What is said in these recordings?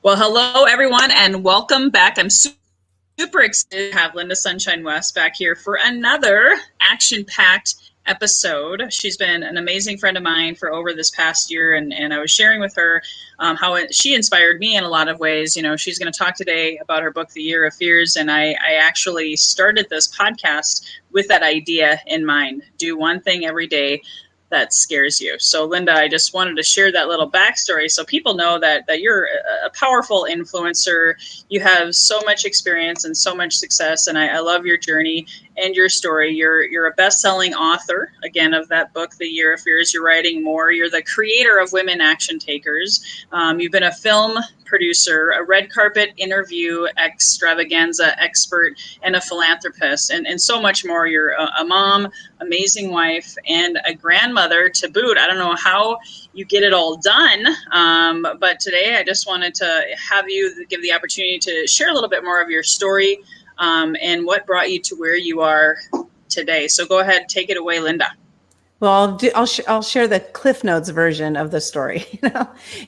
Well, hello everyone, and welcome back. I'm super excited to have Lynda Sunshine West back here for another action-packed episode. She's been an amazing friend of mine for over this past year, and I was sharing with her how she inspired me in a lot of ways. You know, she's going to talk today about her book, The Year of Fears, and I actually started this podcast with that idea in mind. Do one thing every day that scares you. So, Lynda, I just wanted to share that little backstory so people know that you're a powerful influencer. You have so much experience and so much success, and I love your journey and your story. You're a best-selling author, again, of that book, The Year of Fears. You're writing more. You're the creator of Women Action Takers. You've been a film producer, a red carpet interview extravaganza expert, and a philanthropist, and so much more. You're a mom, amazing wife, and a grandmother to boot. I don't know how you get it all done, but today I just wanted to have you give the opportunity to share a little bit more of your story and what brought you to where you are today. So go ahead, take it away, Lynda. Well, I'll share the Cliff Notes version of the story.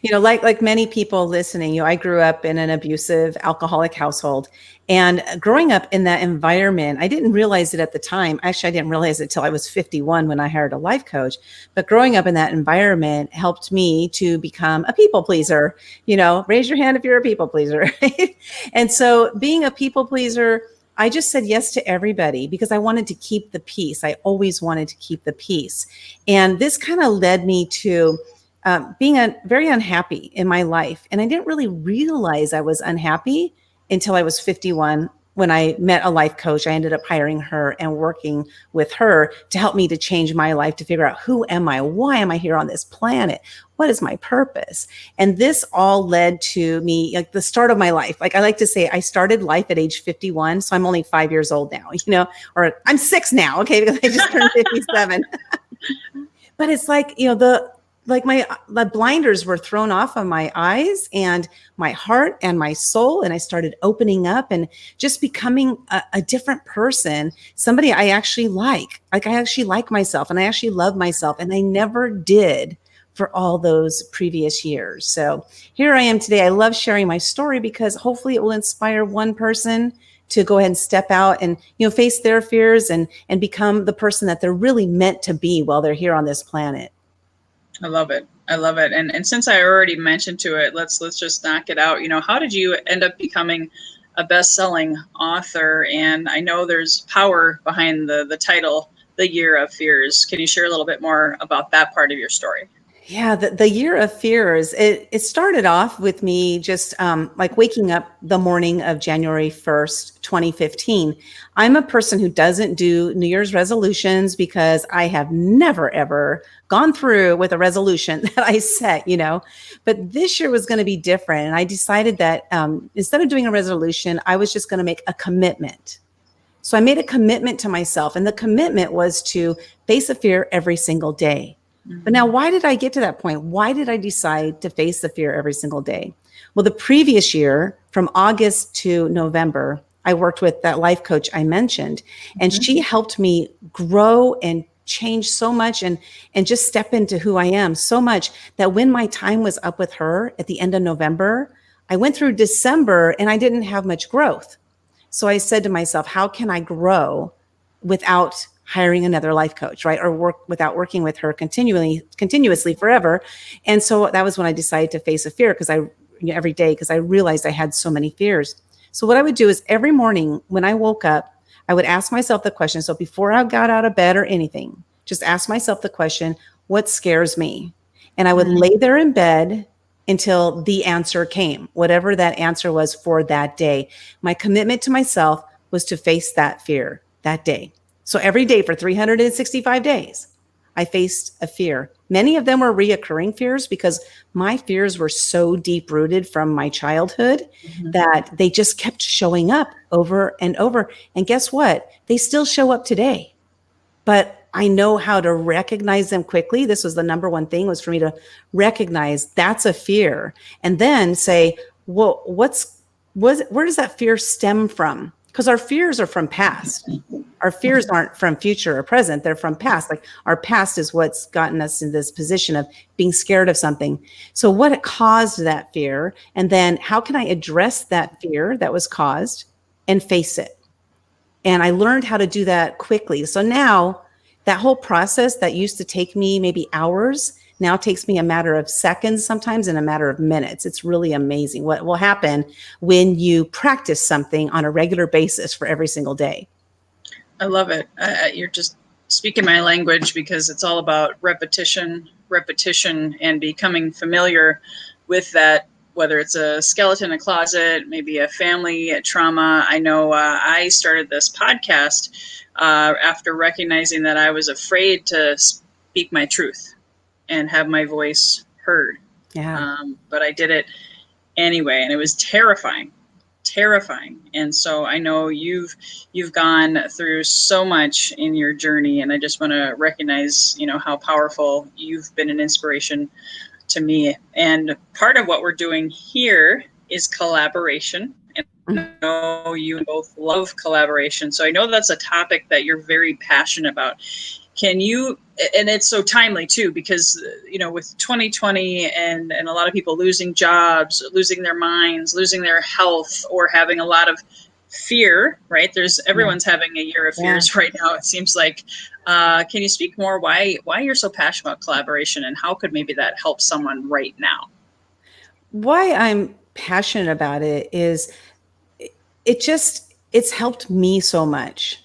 Like many people listening, I grew up in an abusive, alcoholic household, and growing up in that environment, I didn't realize it at the time. Actually, I didn't realize it till I was 51 when I hired a life coach. But growing up in that environment helped me to become a people pleaser. Raise your hand if you're a people pleaser. Right? And so, being a people pleaser, I just said yes to everybody because I wanted to keep the peace. I always wanted to keep the peace. And this kind of led me to being very unhappy in my life. And I didn't really realize I was unhappy until I was 51. When I met a life coach, I ended up hiring her and working with her to help me to change my life, to figure out who am I? Why am I here on this planet? What is my purpose? And this all led to me, like the start of my life. Like I like to say, I started life at age 51. So I'm only 5 years old now, or I'm 6 now. Okay. Because I just turned 57. But it's like, the blinders were thrown off of my eyes and my heart and my soul. And I started opening up and just becoming a different person, somebody I actually like. Like I actually like myself and I actually love myself. And I never did for all those previous years. So here I am today. I love sharing my story because hopefully it will inspire one person to go ahead and step out and, face their fears and become the person that they're really meant to be while they're here on this planet. I love it. I love it. And since I already mentioned to it, let's just knock it out. How did you end up becoming a best-selling author? And I know there's power behind the title, The Year of Fears. Can you share a little bit more about that part of your story? Yeah, the Year of Fears, it started off with me just like waking up the morning of January 1st, 2015. I'm a person who doesn't do New Year's resolutions because I have never, ever gone through with a resolution that I set, But this year was going to be different. And I decided that instead of doing a resolution, I was just going to make a commitment. So I made a commitment to myself. And the commitment was to face a fear every single day. But now, why did I get to that point? Why did I decide to face the fear every single day? Well, the previous year, from August to November, I worked with that life coach I mentioned, and she helped me grow and change so much and just step into who I am so much that when my time was up with her at the end of November, I went through December and I didn't have much growth. So I said to myself, how can I grow without hiring another life coach, right? Or without working with her continuously forever. And so that was when I decided to face a fear every day, because I realized I had so many fears. So what I would do is every morning when I woke up, I would ask myself the question. So before I got out of bed or anything, just ask myself the question, what scares me? And I would lay there in bed until the answer came, whatever that answer was for that day. My commitment to myself was to face that fear that day. So every day for 365 days, I faced a fear. Many of them were reoccurring fears because my fears were so deep rooted from my childhood that they just kept showing up over and over. And guess what? They still show up today. But I know how to recognize them quickly. This was the number one thing, was for me to recognize that's a fear. And then say, well, where does that fear stem from? Because our fears are from past. Our fears aren't from future or present. They're from past. Like our past is what's gotten us in this position of being scared of something. So what caused that fear? And then how can I address that fear that was caused and face it? And I learned how to do that quickly. So now that whole process that used to take me maybe hours now takes me a matter of seconds, sometimes in a matter of minutes. It's really amazing what will happen when you practice something on a regular basis for every single day. I love it. You're just speaking my language, because it's all about repetition, and becoming familiar with that, whether it's a skeleton in a closet, maybe a family a trauma. I know I started this podcast after recognizing that I was afraid to speak my truth and have my voice heard. Yeah. But I did it anyway, and it was terrifying. And so I know you've gone through so much in your journey, and I just want to recognize, how powerful you've been, an inspiration to me. And part of what we're doing here is collaboration. And I know you both love collaboration, so I know that's a topic that you're very passionate about. Can you, and it's so timely too, because, with 2020 and a lot of people losing jobs, losing their minds, losing their health, or having a lot of fear, right? Everyone's having a year of fears right now, it seems like. Can you speak more why you're so passionate about collaboration, and how could maybe that help someone right now? Why I'm passionate about it is it's helped me so much.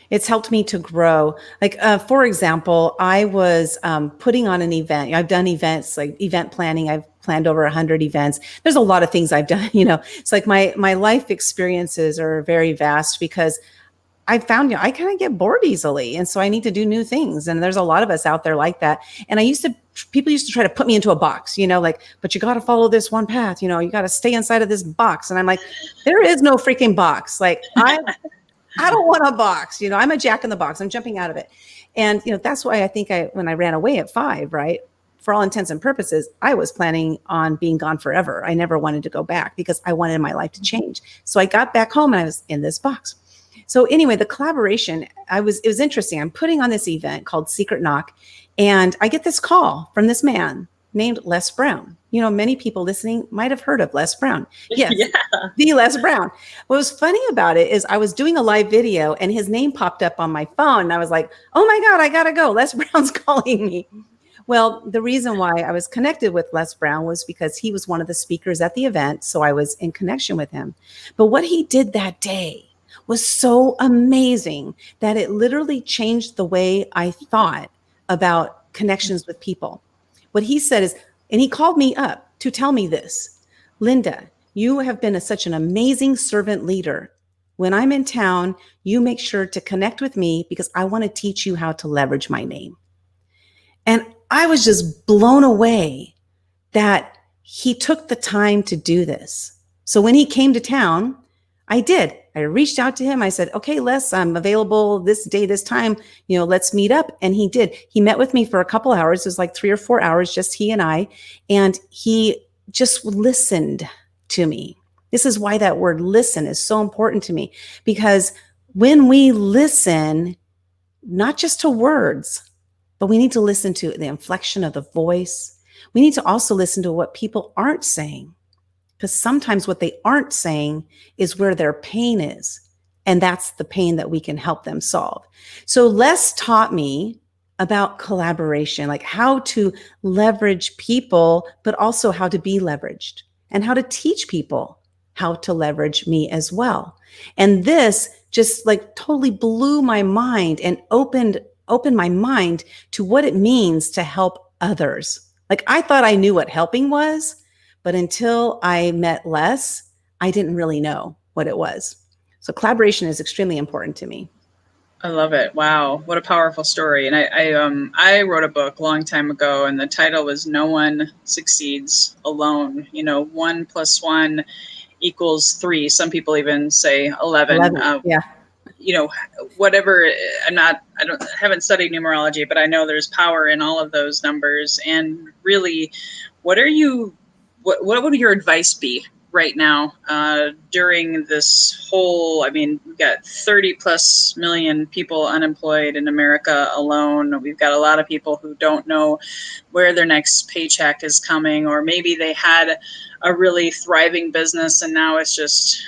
It's helped me to grow. Like, for example, I was putting on an event. I've done events, like event planning. I've planned over 100 events. There's a lot of things I've done, It's like my life experiences are very vast, because I found, I kind of get bored easily. And so I need to do new things. And there's a lot of us out there like that. And people used to try to put me into a box, but you got to follow this one path, you got to stay inside of this box. And I'm like, there is no freaking box. Like I don't want a box. I'm a jack in the box. I'm jumping out of it. And, that's why I think when I ran away at 5, right, for all intents and purposes, I was planning on being gone forever. I never wanted to go back, because I wanted my life to change. So I got back home and I was in this box. So anyway, the collaboration, it was interesting. I'm putting on this event called Secret Knock, and I get this call from this man named Les Brown. Many people listening might have heard of Les Brown. Yes, yeah. The Les Brown. What was funny about it is I was doing a live video and his name popped up on my phone. And I was like, oh my God, I got to go. Les Brown's calling me. Well, the reason why I was connected with Les Brown was because he was one of the speakers at the event. So I was in connection with him. But what he did that day was so amazing that it literally changed the way I thought about connections with people. What he said is, and he called me up to tell me this: Lynda, you have been such an amazing servant leader. When I'm in town, you make sure to connect with me, because I want to teach you how to leverage my name. And I was just blown away that he took the time to do this. So when he came to town, I did. I reached out to him. I said, okay, Les, I'm available this day, this time, let's meet up. And he did. He met with me for a couple hours. It was like 3 or 4 hours, just he and I. And he just listened to me. This is why that word listen is so important to me, because when we listen, not just to words, but we need to listen to the inflection of the voice. We need to also listen to what people aren't saying. Because sometimes what they aren't saying is where their pain is. And that's the pain that we can help them solve. So Les taught me about collaboration, like how to leverage people, but also how to be leveraged, and how to teach people how to leverage me as well. And this just like totally blew my mind and opened my mind to what it means to help others. Like I thought I knew what helping was, but until I met Les, I didn't really know what it was. So collaboration is extremely important to me. I love it. Wow. What a powerful story. And I wrote a book a long time ago, and the title was No One Succeeds Alone. 1 + 1 = 3. Some people even say 11. Yeah. Whatever. I haven't studied numerology, but I know there's power in all of those numbers. And really, what would your advice be right now during this whole, I mean, we've got 30 plus million people unemployed in America alone. We've got a lot of people who don't know where their next paycheck is coming, or maybe they had a really thriving business and now it's just,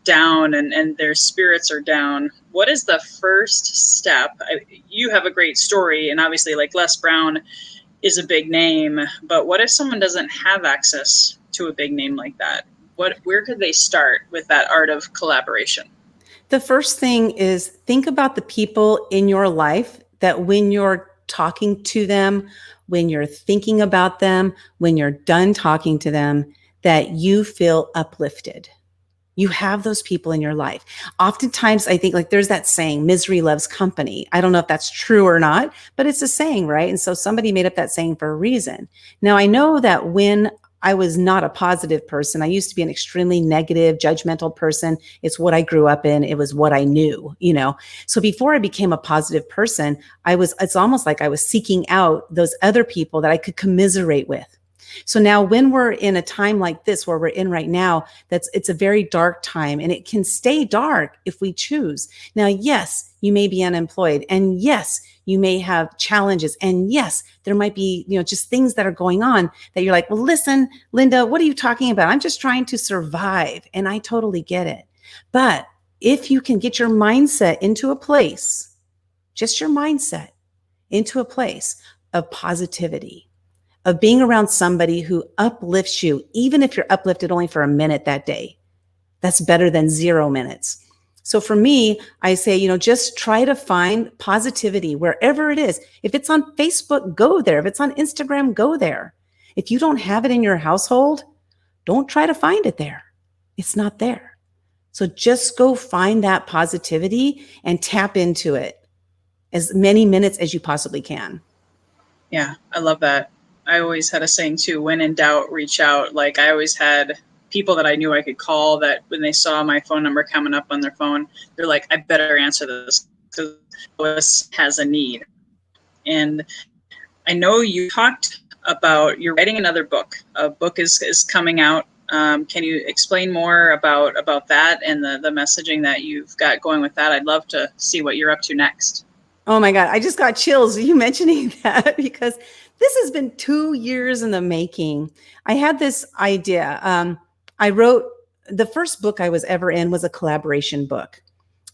down, and their spirits are down. What is the first step? You have a great story, and obviously, like, Les Brown is a big name, but what if someone doesn't have access to a big name like that? Where could they start with that art of collaboration? The first thing is think about the people in your life that when you're talking to them, when you're thinking about them, when you're done talking to them, that you feel uplifted. You have those people in your life. Oftentimes, I think, like, there's that saying, misery loves company. I don't know if that's true or not, but it's a saying, right? And so somebody made up that saying for a reason. Now, I know that when I was not a positive person, I used to be an extremely negative, judgmental person. It's what I grew up in. It was what I knew, So before I became a positive person, it's almost like I was seeking out those other people that I could commiserate with. So now when we're in a time like this, where we're in right now, it's a very dark time, and it can stay dark if we choose. Now, yes, you may be unemployed, and yes, you may have challenges, and yes, there might be, just things that are going on that you're like, well, listen, Lynda, what are you talking about? I'm just trying to survive. And I totally get it. But if you can get your mindset into a place, just your mindset into a place of positivity, of being around somebody who uplifts you, even if you're uplifted only for a minute that day, that's better than 0 minutes. So for me, I say, just try to find positivity wherever it is. If it's on Facebook, go there. If it's on Instagram, go there. If you don't have it in your household, don't try to find it there. It's not there. So just go find that positivity and tap into it as many minutes as you possibly can. Yeah, I love that. I always had a saying too, when in doubt, reach out. Like, I always had people that I knew I could call that when they saw my phone number coming up on their phone, they're like, I better answer this because this has a need. And I know you talked about, you're writing another book. A book is coming out. Can you explain more about that and the messaging that you've got going with that? I'd love to see what you're up to next. Oh my God, I just got chills you mentioning that, because this has been 2 years in the making. I had this idea. I wrote, the first book I was ever in was a collaboration book,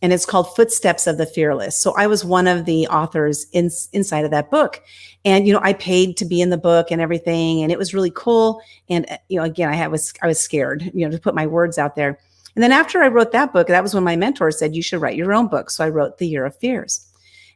and it's called Footsteps of the Fearless. So I was one of the authors inside of that book. And, I paid to be in the book and everything, and it was really cool. And, again, I was scared, to put my words out there. And then after I wrote that book, that was when my mentor said, you should write your own book. So I wrote The Year of Fears.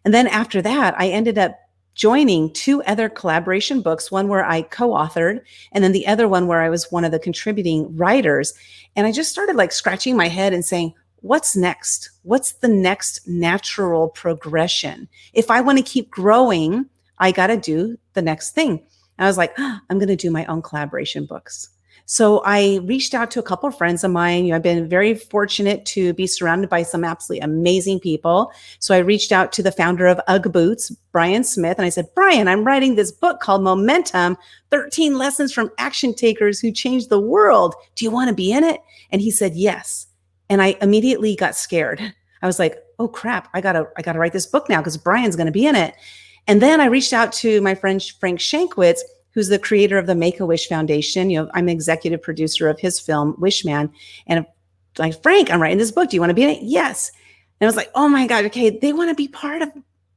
And then after that, I ended up joining 2 other collaboration books, one where I co-authored, and then the other one where I was one of the contributing writers. And I just started like scratching my head and saying, what's next? What's the next natural progression? If I want to keep growing, I got to do the next thing. And I was like, I'm going to do my own collaboration books. So I reached out to a couple of friends of mine. I've been very fortunate to be surrounded by some absolutely amazing people. So I reached out to the founder of UGG Boots, Brian Smith, and I said, Brian, I'm writing this book called Momentum, 13 Lessons from Action Takers Who Changed the World. Do you want to be in it? And he said, yes. And I immediately got scared. I was like, oh crap, I gotta write this book now because Brian's going to be in it. And then I reached out to my friend Frank Shankwitz, who's the creator of the Make-A-Wish Foundation. I'm executive producer of his film, Wishman. And like, Frank, I'm writing this book. Do you want to be in it? Yes. And I was like, oh my God, okay, they want to be part of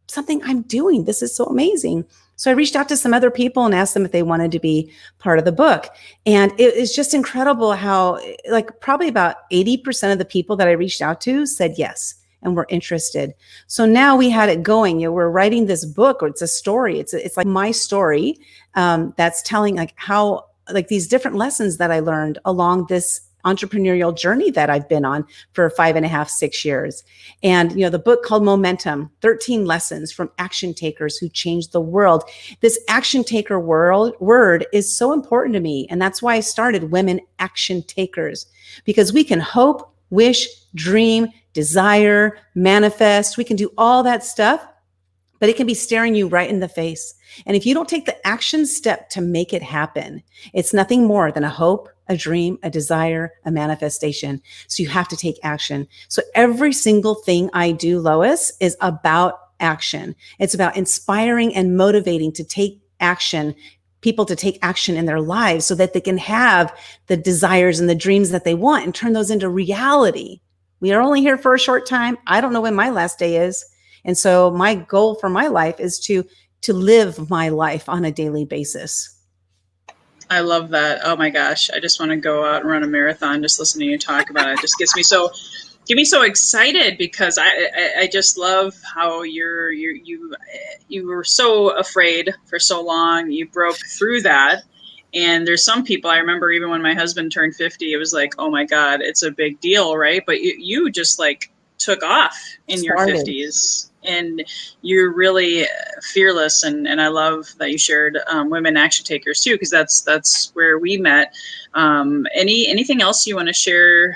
something I'm doing. This is so amazing. So I reached out to some other people and asked them if they wanted to be part of the book. And it is just incredible how, like, probably about 80% of the people that I reached out to said yes and were interested. So now we had it going. We're writing this book, or it's a story. It's like my story that's telling like how, like, these different lessons that I learned along this entrepreneurial journey that I've been on for 5.5, 6 years. And, the book called Momentum, 13 Lessons from Action Takers Who Changed the World. This action taker word is so important to me. And that's why I started Women Action Takers, because we can hope, wish, dream, desire, manifest. We can do all that stuff. but it can be staring you right in the face. And if you don't take the action step to make it happen, it's nothing more than a hope, a dream, a desire, a manifestation. So you have to take action. So every single thing I do, Lois, is about action. It's about inspiring and motivating to take action, people to take action in their lives so that they can have the desires and the dreams that they want and turn those into reality. We are only here for a short time. I don't know when my last day is. And so my goal for my life is to live my life on a daily basis. I love that. Oh my gosh. I just want to go out and run a marathon just listening to you talk about it. It just get me so excited because I just love how you were so afraid for so long. You broke through that. And there's some people, I remember even when my husband turned 50, it was like, oh my God, it's a big deal, right? But you just like took off in your 50s, and you're really fearless. And I love that you shared Women Action Takers too, because that's where we met. Anything else you want to share?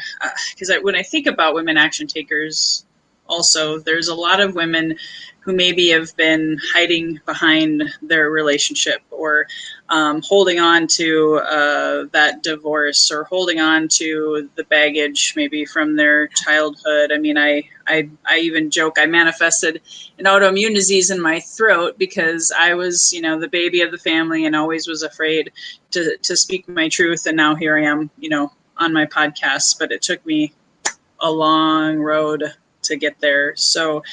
Because when I think about Women Action Takers, also, there's a lot of women who maybe have been hiding behind their relationship, or holding on to that divorce, or holding on to the baggage maybe from their childhood. I mean, I even joke I manifested an autoimmune disease in my throat because I was, the baby of the family and always was afraid to speak my truth. And now here I am, on my podcast, but it took me a long road to get there. So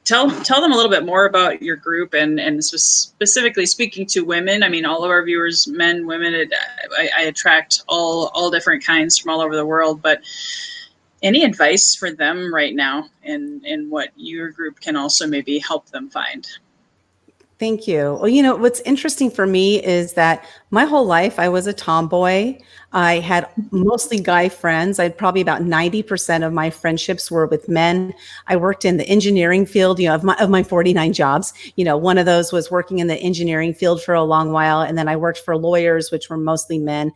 tell them a little bit more about your group, and specifically speaking to women. I mean, all of our viewers, men, women, I attract all different kinds from all over the world, but any advice for them right now, and what your group can also maybe help them find? Thank you. Well, what's interesting for me is that my whole life I was a tomboy. I had mostly guy friends. I'd probably about 90% of my friendships were with men. I worked in the engineering field, of my 49 jobs. One of those was working in the engineering field for a long while. And then I worked for lawyers, which were mostly men,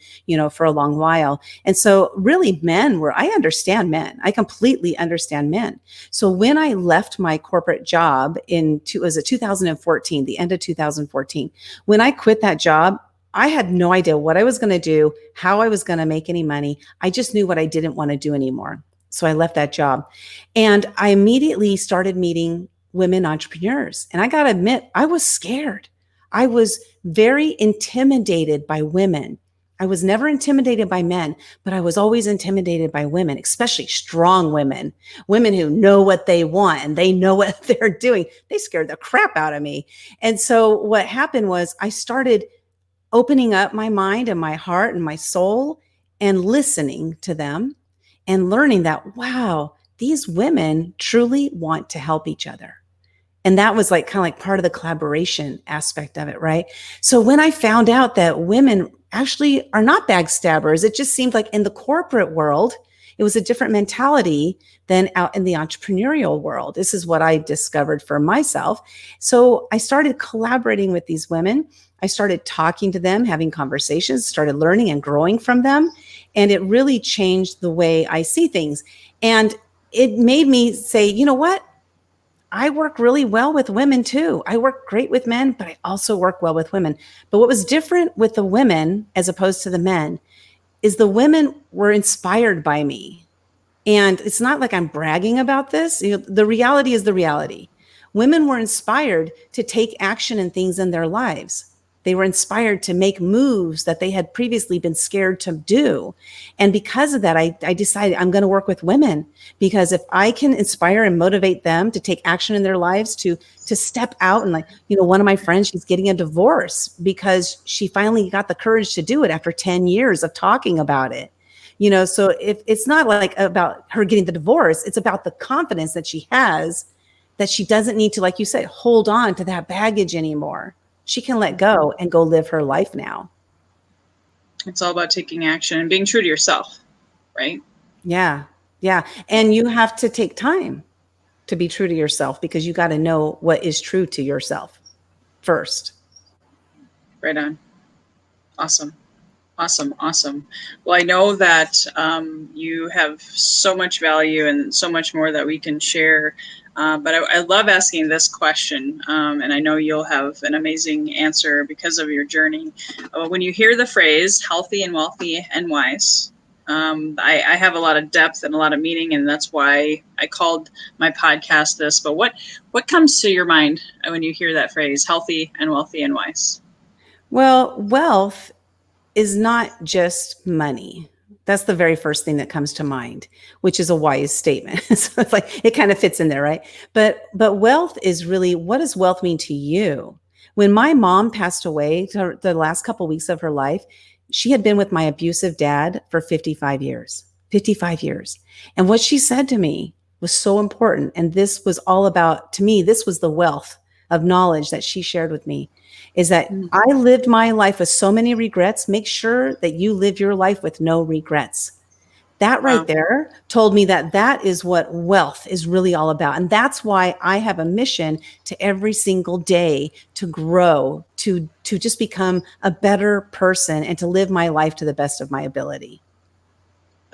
for a long while. And so really I understand men. I completely understand men. So when I left my corporate job was it 2014, the end of 2014, when I quit that job, I had no idea what I was going to do, how I was going to make any money. I just knew what I didn't want to do anymore. So I left that job, and I immediately started meeting women entrepreneurs. And I got to admit, I was scared. I was very intimidated by women. I was never intimidated by men, but I was always intimidated by women, especially strong women who know what they want and they know what they're doing. They scared the crap out of me. And so what happened was I started opening up my mind and my heart and my soul and listening to them and learning that, wow, these women truly want to help each other. And that was kind of like part of the collaboration aspect of it, right? So when I found out that women actually are not backstabbers, it just seemed like in the corporate world, it was a different mentality than out in the entrepreneurial world. This is what I discovered for myself. So I started collaborating with these women. I started talking to them, having conversations, started learning and growing from them. And it really changed the way I see things. And it made me say, you know what? I work really well with women too. I work great with men, but I also work well with women. But what was different with the women as opposed to the men is the women were inspired by me. And it's not like I'm bragging about this. The reality is the reality. Women were inspired to take action in things in their lives. They were inspired to make moves that they had previously been scared to do. And because of that, I decided I'm going to work with women, because if I can inspire and motivate them to take action in their lives, to step out, and one of my friends, she's getting a divorce because she finally got the courage to do it after 10 years of talking about it. So if it's not about her getting the divorce, it's about the confidence that she has, that she doesn't need to, like you said, hold on to that baggage anymore. She can let go and go live her life now. It's all about taking action and being true to yourself, right? Yeah. Yeah. And you have to take time to be true to yourself, because you got to know what is true to yourself first. Right on. Awesome. Awesome, awesome. Well, I know that you have so much value and so much more that we can share. But I love asking this question, and I know you'll have an amazing answer because of your journey. When you hear the phrase "healthy and wealthy and wise," I have a lot of depth and a lot of meaning, and that's why I called my podcast this. But what comes to your mind when you hear that phrase "healthy and wealthy and wise"? Well, wealth is not just money. That's the very first thing that comes to mind, which is a wise statement. So it's like it kind of fits in there, right? But wealth is really, what does wealth mean to you? When my mom passed away, the last couple weeks of her life, she had been with my abusive dad for 55 years. 55 years. And what she said to me was so important. And this was all about, to me, this was the wealth of knowledge that she shared with me, is that Mm. I lived my life with so many regrets. Make sure that you live your life with no regrets. That right Wow, there told me that that is what wealth is really all about. And that's why I have a mission to every single day to grow, to just become a better person and to live my life to the best of my ability.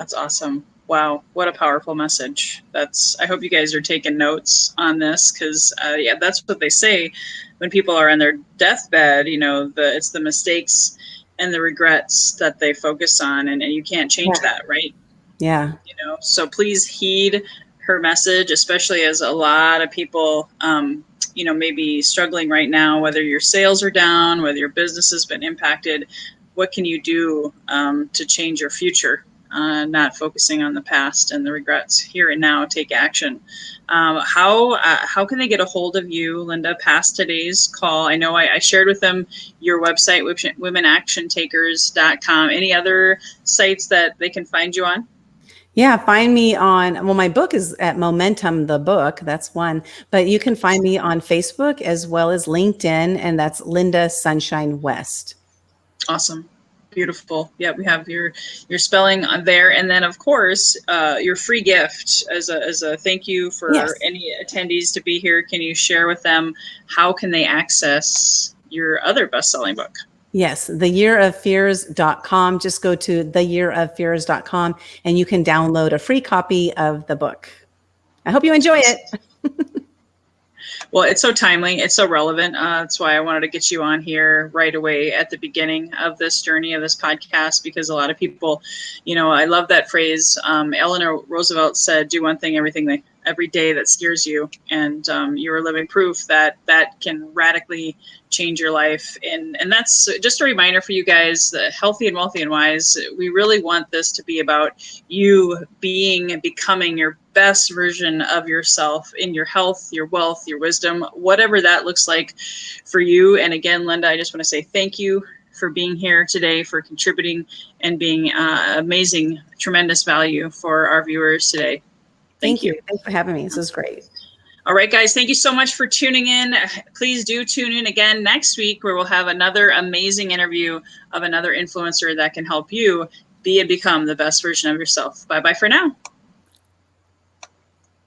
that's awesome. Wow, what a powerful message. That's I hope you guys are taking notes on this because yeah, that's what they say when people are on their deathbed. It's the mistakes and the regrets that they focus on, and you can't change Yeah. that, right? Yeah. So please heed her message, especially as a lot of people maybe struggling right now, whether your sales are down, whether your business has been impacted. What can you do to change your future, not focusing on the past and the regrets? Here and now, take action. How can they get a hold of you, Lynda, past today's call? I know I shared with them your website, womenactiontakers.com. Any other sites that they can find you on? Yeah, find me on, well, my book is at Momentum, the book. That's one. But you can find me on Facebook as well as LinkedIn, and that's Lynda Sunshine West. Awesome. Beautiful. Yeah, we have your spelling on there, and then of course your free gift as a thank you for Yes. any attendees to be here. Can you share with them how can they access your other best-selling book? Yes, theyearoffears.com. Just go to theyearoffears.com and you can download a free copy of the book. I hope you enjoy Awesome. it. Well, it's so timely. It's so relevant. That's why I wanted to get you on here right away at the beginning of this journey of this podcast, because a lot of people, I love that phrase. Eleanor Roosevelt said, do one thing, every day that scares you. And you are living proof that that can radically change your life. And that's just a reminder for you guys, that healthy and wealthy and wise, we really want this to be about you being and becoming your best version of yourself in your health, your wealth, your wisdom, whatever that looks like for you. And again, Lynda, I just want to say thank you for being here today, for contributing and being amazing, tremendous value for our viewers today. Thank Thank you. you. Thanks for having me. This was great. All right, guys, thank you so much for tuning in. Please do tune in again next week, where we'll have another amazing interview of another influencer that can help you be and become the best version of yourself. Bye bye for now.